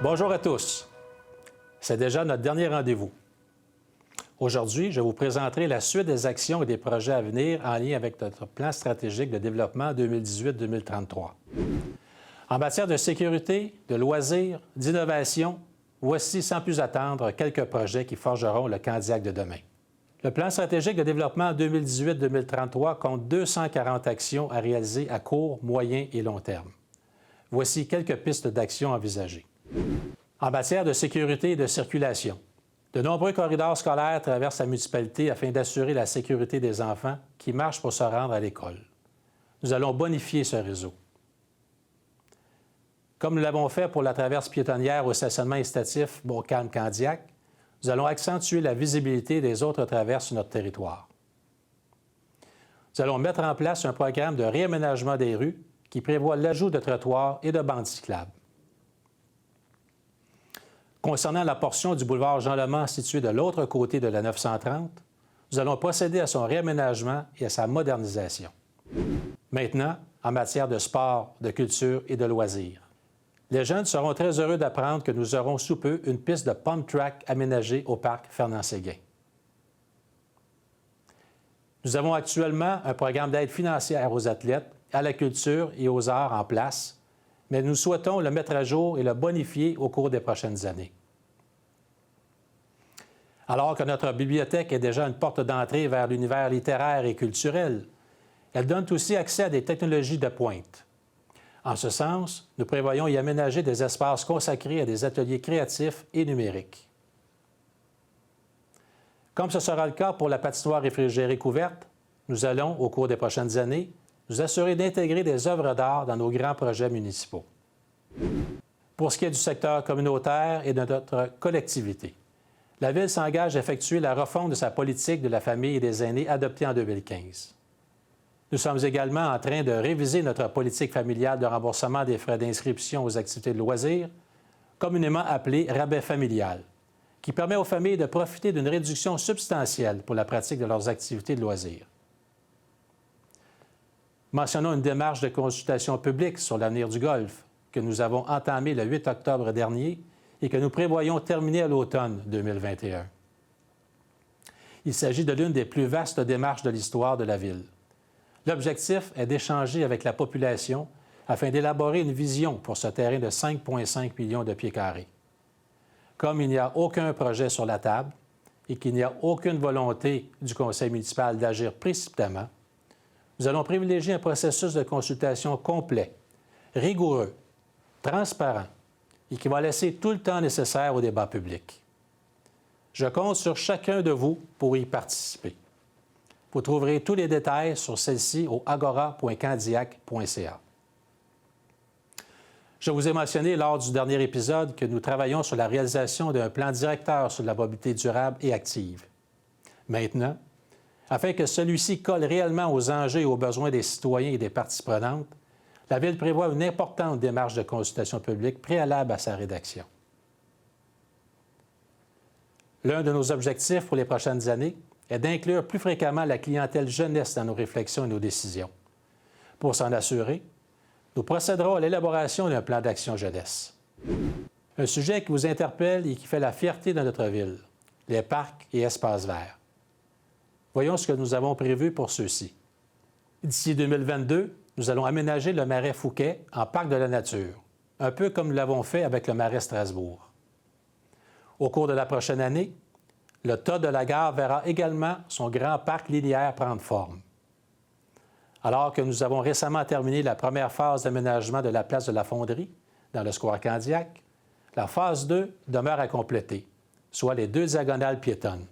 Bonjour à tous. C'est déjà notre dernier rendez-vous. Aujourd'hui, je vous présenterai la suite des actions et des projets à venir en lien avec notre plan stratégique de développement 2018-2033. En matière de sécurité, de loisirs, d'innovation, voici sans plus attendre quelques projets qui forgeront le Candiac de demain. Le plan stratégique de développement 2018-2033 compte 240 actions à réaliser à court, moyen et long terme. Voici quelques pistes d'action envisagées. En matière de sécurité et de circulation, de nombreux corridors scolaires traversent la municipalité afin d'assurer la sécurité des enfants qui marchent pour se rendre à l'école. Nous allons bonifier ce réseau. Comme nous l'avons fait pour la traverse piétonnière au stationnement incitatif Montcalm-Candiac, nous allons accentuer la visibilité des autres traverses sur notre territoire. Nous allons mettre en place un programme de réaménagement des rues qui prévoit l'ajout de trottoirs et de bandes cyclables. Concernant la portion du boulevard Jean-Lemans située de l'autre côté de la 930, nous allons procéder à son réaménagement et à sa modernisation. Maintenant, en matière de sport, de culture et de loisirs. Les jeunes seront très heureux d'apprendre que nous aurons sous peu une piste de pump track aménagée au parc Fernand-Séguin. Nous avons actuellement un programme d'aide financière aux athlètes, à la culture et aux arts en place, mais nous souhaitons le mettre à jour et le bonifier au cours des prochaines années. Alors que notre bibliothèque est déjà une porte d'entrée vers l'univers littéraire et culturel, elle donne aussi accès à des technologies de pointe. En ce sens, nous prévoyons y aménager des espaces consacrés à des ateliers créatifs et numériques. Comme ce sera le cas pour la patinoire réfrigérée couverte, nous allons, au cours des prochaines années, nous assurer d'intégrer des œuvres d'art dans nos grands projets municipaux. Pour ce qui est du secteur communautaire et de notre collectivité, la Ville s'engage à effectuer la refonte de sa politique de la famille et des aînés adoptée en 2015. Nous sommes également en train de réviser notre politique familiale de remboursement des frais d'inscription aux activités de loisirs, communément appelée rabais familial, qui permet aux familles de profiter d'une réduction substantielle pour la pratique de leurs activités de loisirs. Mentionnons une démarche de consultation publique sur l'avenir du golf que nous avons entamée le 8 octobre dernier et que nous prévoyons terminer à l'automne 2021. Il s'agit de l'une des plus vastes démarches de l'histoire de la Ville. L'objectif est d'échanger avec la population afin d'élaborer une vision pour ce terrain de 5,5 millions de pieds carrés. Comme il n'y a aucun projet sur la table et qu'il n'y a aucune volonté du conseil municipal d'agir précipitamment, nous allons privilégier un processus de consultation complet, rigoureux, transparent et qui va laisser tout le temps nécessaire au débat public. Je compte sur chacun de vous pour y participer. Vous trouverez tous les détails sur celle-ci au agora.candiac.ca. Je vous ai mentionné lors du dernier épisode que nous travaillons sur la réalisation d'un plan directeur sur la mobilité durable et active. Maintenant, afin que celui-ci colle réellement aux enjeux et aux besoins des citoyens et des parties prenantes, la Ville prévoit une importante démarche de consultation publique préalable à sa rédaction. L'un de nos objectifs pour les prochaines années est d'inclure plus fréquemment la clientèle jeunesse dans nos réflexions et nos décisions. Pour s'en assurer, nous procéderons à l'élaboration d'un plan d'action jeunesse. Un sujet qui vous interpelle et qui fait la fierté de notre Ville, les parcs et espaces verts. Voyons ce que nous avons prévu pour ceux-ci. D'ici 2022, nous allons aménager le marais Fouquet en parc de la nature, un peu comme nous l'avons fait avec le marais Strasbourg. Au cours de la prochaine année, le tas de la gare verra également son grand parc linéaire prendre forme. Alors que nous avons récemment terminé la première phase d'aménagement de la place de la Fonderie, dans le square Candiac, la phase 2 demeure à compléter, soit les 2 diagonales piétonnes.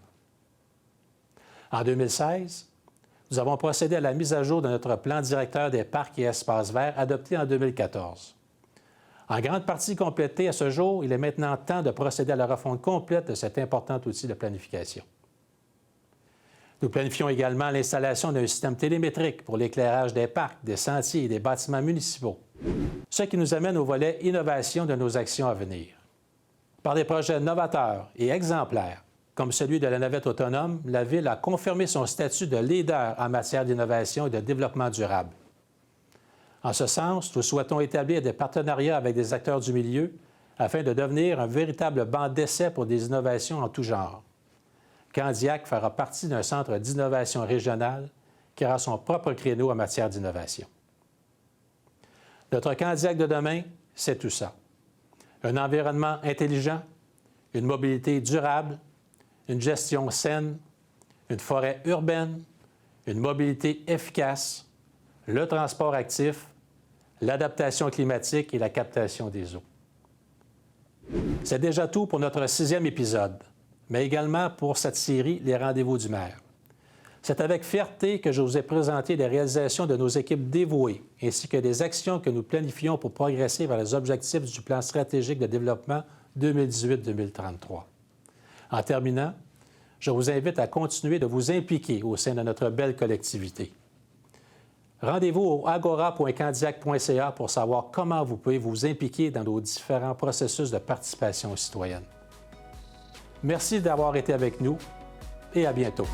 En 2016, nous avons procédé à la mise à jour de notre plan directeur des parcs et espaces verts adopté en 2014. En grande partie complété à ce jour, il est maintenant temps de procéder à la refonte complète de cet important outil de planification. Nous planifions également l'installation d'un système télémétrique pour l'éclairage des parcs, des sentiers et des bâtiments municipaux, ce qui nous amène au volet innovation de nos actions à venir. Par des projets novateurs et exemplaires, comme celui de la navette autonome, la Ville a confirmé son statut de leader en matière d'innovation et de développement durable. En ce sens, nous souhaitons établir des partenariats avec des acteurs du milieu afin de devenir un véritable banc d'essai pour des innovations en tout genre. Candiac fera partie d'un centre d'innovation régional qui aura son propre créneau en matière d'innovation. Notre Candiac de demain, c'est tout ça. Un environnement intelligent, une mobilité durable, une gestion saine, une forêt urbaine, une mobilité efficace, le transport actif, l'adaptation climatique et la captation des eaux. C'est déjà tout pour notre 6e épisode, mais également pour cette série Les Rendez-vous du maire. C'est avec fierté que je vous ai présenté les réalisations de nos équipes dévouées, ainsi que des actions que nous planifions pour progresser vers les objectifs du plan stratégique de développement 2018-2033. En terminant, je vous invite à continuer de vous impliquer au sein de notre belle collectivité. Rendez-vous au agora.candiac.ca pour savoir comment vous pouvez vous impliquer dans nos différents processus de participation citoyenne. Merci d'avoir été avec nous et à bientôt.